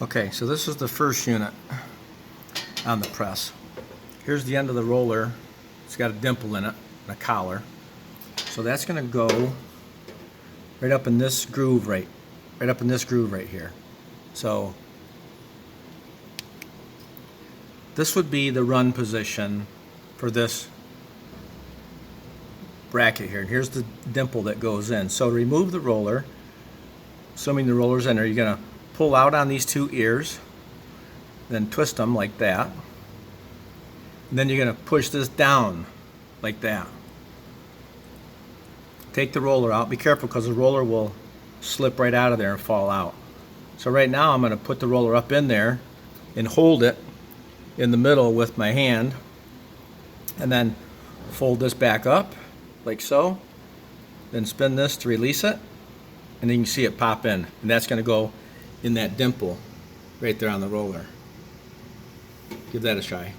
Okay, so this is the first unit on the press. Here's the end of the roller. It's got a dimple in it and a collar. So that's going to go right up in this groove right up in this groove right here. So this would be the run position for this bracket here. And here's the dimple that goes in. So to remove the roller, assuming the roller's in there, you're going to pull out on these two ears, then twist them like that. And then you're going to push this down like that. Take the roller out. Be careful because the roller will slip right out of there and fall out. So right now I'm going to put the roller up in there and hold it in the middle with my hand, and then fold this back up like so, then spin this to release it, and then you can see it pop in, and that's going to go in that dimple right there on the roller. Give that a try.